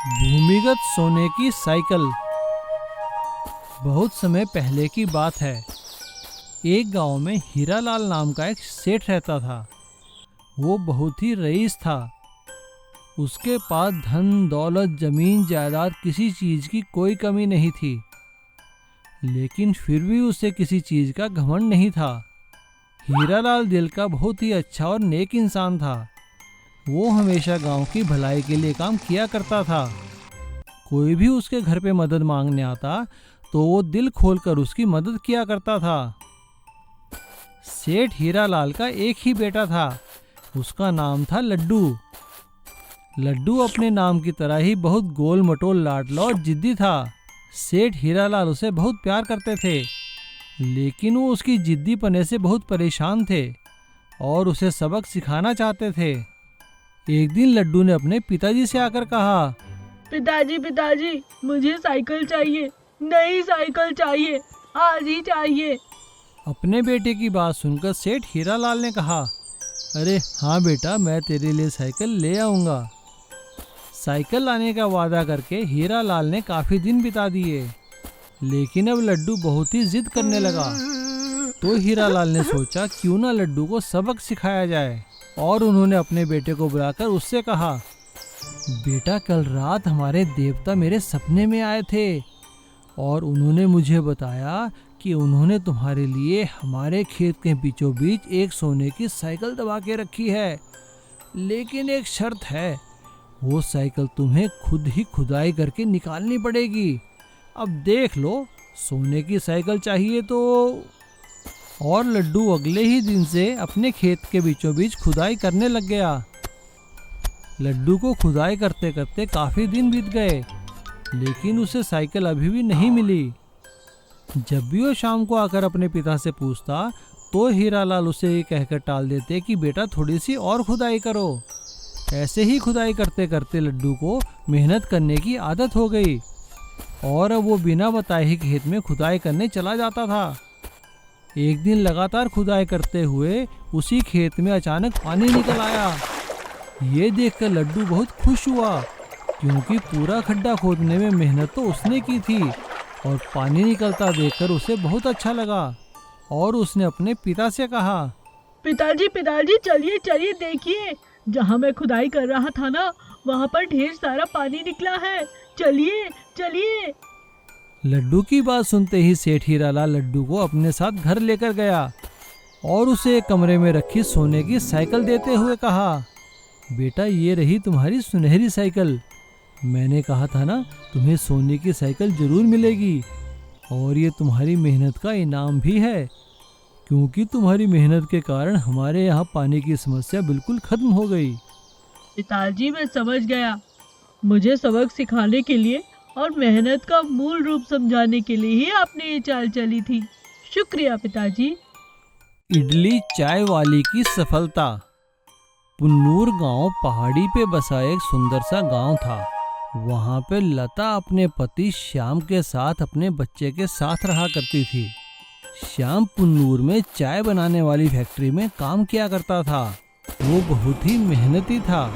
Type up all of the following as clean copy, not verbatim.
भूमिगत सोने की साइकिल। बहुत समय पहले की बात है। एक गांव में हीरालाल नाम का एक सेठ रहता था। वो बहुत ही रईस था। उसके पास धन दौलत जमीन जायदाद किसी चीज की कोई कमी नहीं थी, लेकिन फिर भी उसे किसी चीज का घमंड नहीं था। हीरालाल दिल का बहुत ही अच्छा और नेक इंसान था। वो हमेशा गांव की भलाई के लिए काम किया करता था। कोई भी उसके घर पे मदद मांगने आता तो वो दिल खोलकर उसकी मदद किया करता था। सेठ हीरालाल का एक ही बेटा था। उसका नाम था लड्डू। लड्डू अपने नाम की तरह ही बहुत गोल मटोल लाडला और जिद्दी था। सेठ हीरालाल उसे बहुत प्यार करते थे, लेकिन वो उसकी जिद्दीपने से बहुत परेशान थे और उसे सबक सिखाना चाहते थे। एक दिन लड्डू ने अपने पिताजी से आकर कहा, पिताजी पिताजी, मुझे साइकिल चाहिए, नई साइकिल चाहिए, आज ही चाहिए। अपने बेटे की बात सुनकर सेठ हीरालाल ने कहा, अरे हाँ बेटा, मैं तेरे लिए साइकिल ले आऊँगा। साइकिल लाने का वादा करके हीरालाल ने काफ़ी दिन बिता दिए, लेकिन अब लड्डू बहुत ही जिद करने लगा। तो हीरालाल ने सोचा क्यों ना लड्डू को सबक सिखाया जाए, और उन्होंने अपने बेटे को बुलाकर उससे कहा, बेटा, कल रात हमारे देवता मेरे सपने में आए थे और उन्होंने मुझे बताया कि उन्होंने तुम्हारे लिए हमारे खेत के बीचों बीच एक सोने की साइकिल दबा के रखी है, लेकिन एक शर्त है, वो साइकिल तुम्हें खुद ही खुदाई करके निकालनी पड़ेगी। अब देख लो, सोने की साइकिल चाहिए तो। और लड्डू अगले ही दिन से अपने खेत के बीचों बीच खुदाई करने लग गया। लड्डू को खुदाई करते करते काफ़ी दिन बीत गए, लेकिन उसे साइकिल अभी भी नहीं मिली। जब भी वो शाम को आकर अपने पिता से पूछता तो हीरालाल उसे ये कहकर टाल देते कि बेटा, थोड़ी सी और खुदाई करो। ऐसे ही खुदाई करते करते लड्डू को मेहनत करने की आदत हो गई और अब वो बिना बताए ही खेत में खुदाई करने चला जाता था। एक दिन लगातार खुदाई करते हुए उसी खेत में अचानक पानी निकल आया। ये देखकर लड्डू बहुत खुश हुआ, क्योंकि पूरा खड्डा खोदने में मेहनत तो उसने की थी और पानी निकलता देखकर उसे बहुत अच्छा लगा। और उसने अपने पिता से कहा, पिताजी पिताजी, चलिए चलिए, देखिए, जहाँ मैं खुदाई कर रहा था ना, वहाँ पर ढेर सारा पानी निकला है, चलिए चलिए। लड्डू की बात सुनते ही सेठ हीरालाल लड्डू को अपने साथ घर लेकर गया और उसे एक कमरे में रखी सोने की साइकिल देते हुए कहा, बेटा, ये रही तुम्हारी सुनहरी साइकिल। मैंने कहा था ना, तुम्हें सोने की साइकिल जरूर मिलेगी, और ये तुम्हारी मेहनत का इनाम भी है, क्योंकि तुम्हारी मेहनत के कारण हमारे यहाँ पानी की समस्या बिल्कुल खत्म हो गई। पिताजी, मैं समझ गया। मुझे सबक सिखाने के लिए और मेहनत का मूल रूप समझाने के लिए ही आपने ये चाल चली थी। शुक्रिया पिताजी। इडली चाय वाली की सफलता। पुन्नूर गांव पहाड़ी पे बसा एक सुंदर सा गांव था। वहां पे लता अपने पति श्याम के साथ अपने बच्चे के साथ रहा करती थी। श्याम पुन्नूर में चाय बनाने वाली फैक्ट्री में काम किया करता था। वो बहुत ही मेहनती था।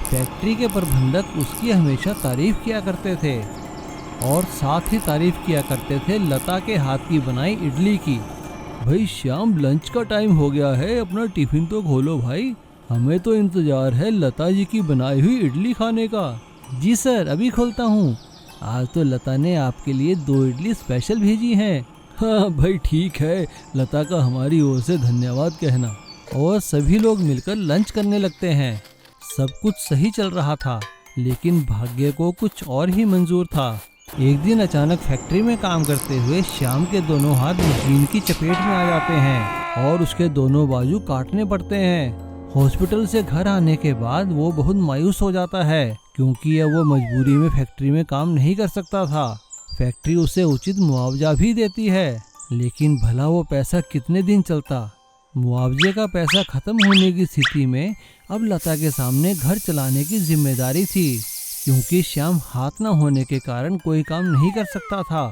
फैक्ट्री के प्रबंधक उसकी हमेशा तारीफ किया करते थे और साथ ही तारीफ किया करते थे लता के हाथ की बनाई इडली की। भाई श्याम, लंच का टाइम हो गया है, अपना टिफिन तो खोलो भाई, हमें तो इंतजार है लता जी की बनाई हुई इडली खाने का। जी सर, अभी खोलता हूँ। आज तो लता ने आपके लिए 2 इडली स्पेशल भेजी हैं। हाँ भाई, ठीक है, लता का हमारी ओर से धन्यवाद कहना। और सभी लोग मिलकर लंच करने लगते हैं। सब कुछ सही चल रहा था, लेकिन भाग्य को कुछ और ही मंजूर था। एक दिन अचानक फैक्ट्री में काम करते हुए श्याम के दोनों हाथ मशीन की चपेट में आ जाते हैं और उसके दोनों बाजू काटने पड़ते हैं। हॉस्पिटल से घर आने के बाद वो बहुत मायूस हो जाता है, क्योंकि अब वो मजबूरी में फैक्ट्री में काम नहीं कर सकता था। फैक्ट्री उसे उचित मुआवजा भी देती है, लेकिन भला वो पैसा कितने दिन चलता। मुआवजे का पैसा खत्म होने की स्थिति में अब लता के सामने घर चलाने की जिम्मेदारी थी, क्योंकि श्याम हाथ न होने के कारण कोई काम नहीं कर सकता था।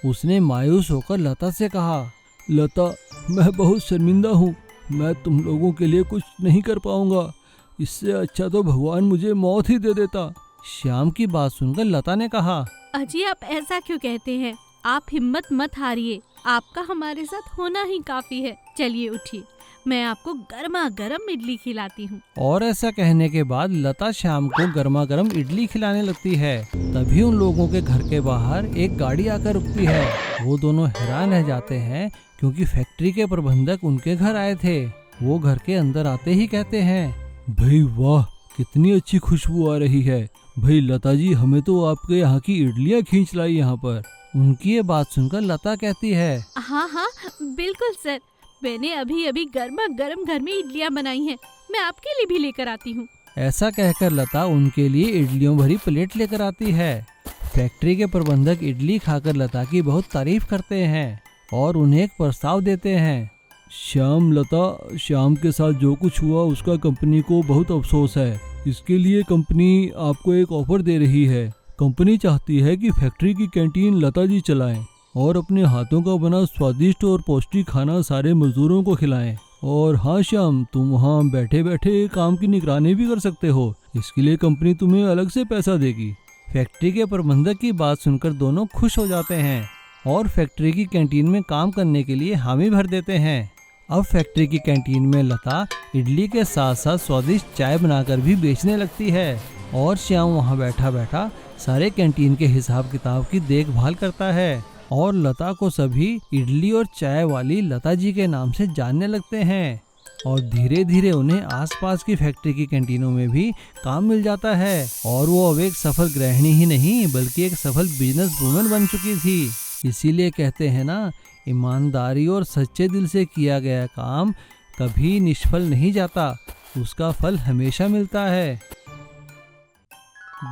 उसने मायूस होकर लता से कहा, लता, मैं बहुत शर्मिंदा हूँ, मैं तुम लोगों के लिए कुछ नहीं कर पाऊंगा। इससे अच्छा तो भगवान मुझे मौत ही दे देता। श्याम की बात सुनकर लता ने कहा, अजी आप ऐसा क्यों कहते हैं? आप हिम्मत मत हारिए, आपका हमारे साथ होना ही काफी है। चलिए उठिए, मैं आपको गर्मा गर्म इडली खिलाती हूँ। और ऐसा कहने के बाद लता श्याम को गर्मा गर्म इडली खिलाने लगती है। तभी उन लोगों के घर के बाहर एक गाड़ी आकर रुकती है। वो दोनों हैरान रह जाते हैं क्योंकि फैक्ट्री के प्रबंधक उनके घर आए थे। वो घर के अंदर आते ही कहते हैं, भाई वाह, कितनी अच्छी खुशबू आ रही है। भाई लता जी, हमें तो आपके यहाँ की इडलियाँ खींच लाई यहाँ पर। उनकी ये बात सुनकर लता कहती है, हाँ हाँ बिल्कुल सर, मैंने अभी अभी गर्मा गर्म घर में इडलियाँ बनाई हैं, मैं आपके लिए भी लेकर आती हूँ। ऐसा कहकर लता उनके लिए इडलियों भरी प्लेट लेकर आती है। फैक्ट्री के प्रबंधक इडली खाकर लता की बहुत तारीफ करते हैं और उन्हें एक प्रस्ताव देते हैं। श्याम, लता, श्याम के साथ जो कुछ हुआ उसका कंपनी को बहुत अफसोस है। इसके लिए कंपनी आपको एक ऑफर दे रही है। कंपनी चाहती है कि फैक्ट्री की कैंटीन लता जी चलाएं और अपने हाथों का बना स्वादिष्ट और पौष्टिक खाना सारे मजदूरों को खिलाएं। और हाँ श्याम, तुम वहाँ बैठे बैठे काम की निगरानी भी कर सकते हो। इसके लिए कंपनी तुम्हें अलग से पैसा देगी। फैक्ट्री के प्रबंधक की बात सुनकर दोनों खुश हो जाते हैं और फैक्ट्री की कैंटीन में काम करने के लिए हामी भर देते हैं। अब फैक्ट्री की कैंटीन में लता इडली के साथ साथ स्वादिष्ट चाय बनाकर भी बेचने लगती है और श्याम वहाँ बैठा बैठा सारे कैंटीन के हिसाब किताब की देखभाल करता है और लता को सभी इडली और चाय वाली लता जी के नाम से जानने लगते हैं। और धीरे धीरे उन्हें आसपास की फैक्ट्री की कैंटीनों में भी काम मिल जाता है और वो अब एक सफल गृहिणी ही नहीं बल्कि एक सफल बिजनेस वुमन बन चुकी थी। इसीलिए कहते हैं ना, ईमानदारी और सच्चे दिल से किया गया काम कभी निष्फल नहीं जाता, उसका फल हमेशा मिलता है।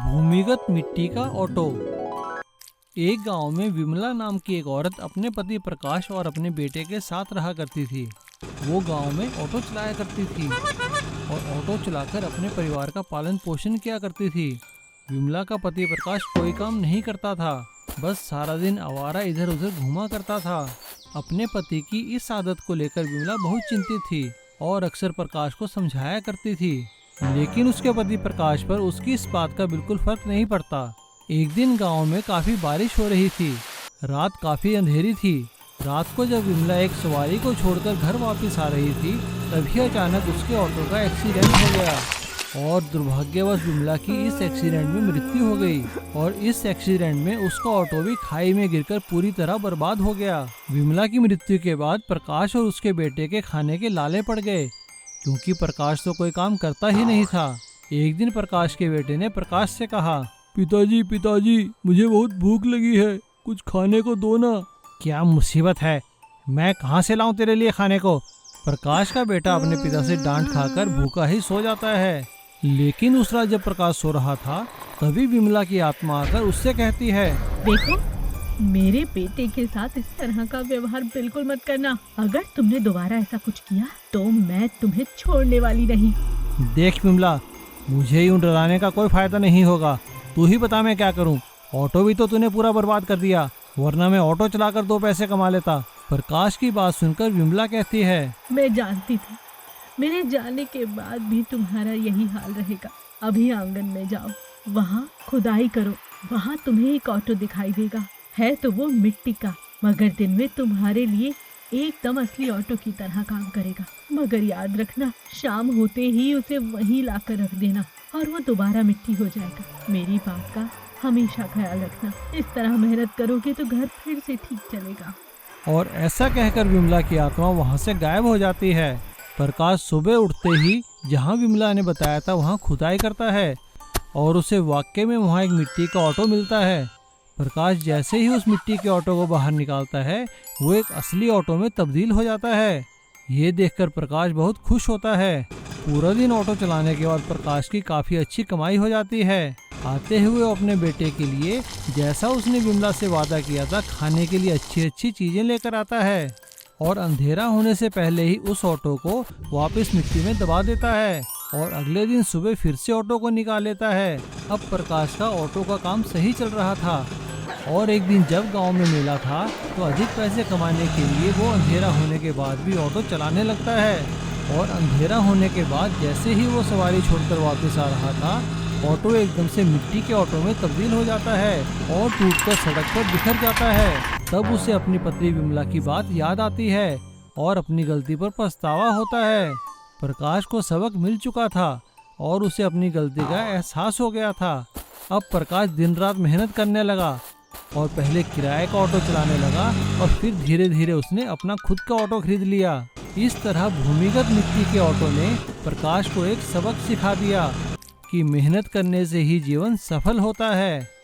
भूमिगत मिट्टी का ऑटो। एक गांव में विमला नाम की एक औरत अपने पति प्रकाश और अपने बेटे के साथ रहा करती थी। वो गांव में ऑटो चलाया करती थी और ऑटो चलाकर अपने परिवार का पालन पोषण किया करती थी। विमला का पति प्रकाश कोई काम नहीं करता था, बस सारा दिन आवारा इधर उधर घूमा करता था। अपने पति की इस आदत को लेकर विमला बहुत चिंतित थी और अक्सर प्रकाश को समझाया करती थी, लेकिन उसके पति प्रकाश पर उसकी इस बात का बिल्कुल फर्क नहीं पड़ता। एक दिन गांव में काफी बारिश हो रही थी। रात काफी अंधेरी थी। रात को जब विमला एक सवारी को छोड़कर घर वापस आ रही थी, तभी अचानक उसके ऑटो का एक्सीडेंट हो गया और दुर्भाग्यवश विमला की इस एक्सीडेंट में मृत्यु हो गई और इस एक्सीडेंट में उसका ऑटो भी खाई में गिरकर पूरी तरह बर्बाद हो गया। विमला की मृत्यु के बाद प्रकाश और उसके बेटे के खाने के लाले पड़ गए, क्योंकि प्रकाश तो कोई काम करता ही नहीं था। एक दिन प्रकाश के बेटे ने प्रकाश से कहा, पिताजी, मुझे बहुत भूख लगी है, कुछ खाने को दो ना। क्या मुसीबत है, मैं कहाँ से लाऊं तेरे लिए खाने को? प्रकाश का बेटा अपने पिता से डांट खाकर भूखा ही सो जाता है। लेकिन उस रात जब प्रकाश सो रहा था, तभी विमला की आत्मा आकर उससे कहती है, देखो, मेरे बेटे के साथ इस तरह का व्यवहार बिल्कुल मत करना। अगर तुमने दोबारा ऐसा कुछ किया तो मैं तुम्हें छोड़ने वाली नहीं। देख विमला, मुझे यूं डराने का कोई फायदा नहीं होगा। तू ही बता मैं क्या करूं? ऑटो भी तो तूने पूरा बर्बाद कर दिया, वरना मैं ऑटो चलाकर 2 पैसे कमा लेता। प्रकाश की बात सुनकर विमला कहती है, मैं जानती थी मेरे जाने के बाद भी तुम्हारा यही हाल रहेगा। अभी आंगन में जाओ, वहाँ खुदाई करो, वहाँ तुम्हें एक ऑटो दिखाई देगा। है तो वो मिट्टी का, मगर दिन में तुम्हारे लिए एकदम असली ऑटो की तरह काम करेगा। मगर याद रखना, शाम होते ही उसे वहीं लाकर रख देना और वो दोबारा मिट्टी हो जाएगा। मेरी बात का हमेशा ख्याल रखना। इस तरह मेहनत करोगे तो घर फिर से ठीक चलेगा। और ऐसा कहकर विमला की आत्मा वहाँ से गायब हो जाती है। प्रकाश सुबह उठते ही जहाँ विमला ने बताया था वहाँ खुदाई करता है और उसे वाकई में वहाँ एक मिट्टी का ऑटो मिलता है। प्रकाश जैसे ही उस मिट्टी के ऑटो को बाहर निकालता है, वो एक असली ऑटो में तब्दील हो जाता है। ये देखकर प्रकाश बहुत खुश होता है। पूरा दिन ऑटो चलाने के बाद प्रकाश की काफ़ी अच्छी कमाई हो जाती है। आते हुए वो अपने बेटे के लिए, जैसा उसने विमला से वादा किया था, खाने के लिए अच्छी अच्छी चीज़ें लेकर आता है और अंधेरा होने से पहले ही उस ऑटो को वापस मिट्टी में दबा देता है और अगले दिन सुबह फिर से ऑटो को निकाल लेता है। अब प्रकाश का ऑटो का काम सही चल रहा था और एक दिन जब गांव में मेला था तो अधिक पैसे कमाने के लिए वो अंधेरा होने के बाद भी ऑटो चलाने लगता है। और अंधेरा होने के बाद जैसे ही वो सवारी छोड़कर वापस आ रहा था, ऑटो एकदम से मिट्टी के ऑटो में तब्दील हो जाता है और टूटकर सड़क पर बिखर जाता है। तब उसे अपनी पत्नी विमला की बात याद आती है और अपनी गलती पर पछतावा होता है। प्रकाश को सबक मिल चुका था और उसे अपनी गलती का एहसास हो गया था। अब प्रकाश दिन रात मेहनत करने लगा और पहले किराए का ऑटो चलाने लगा और फिर धीरे धीरे उसने अपना खुद का ऑटो खरीद लिया। इस तरह भूमिगत मिट्टी के ऑटो ने प्रकाश को एक सबक सिखा दिया कि मेहनत करने से ही जीवन सफल होता है।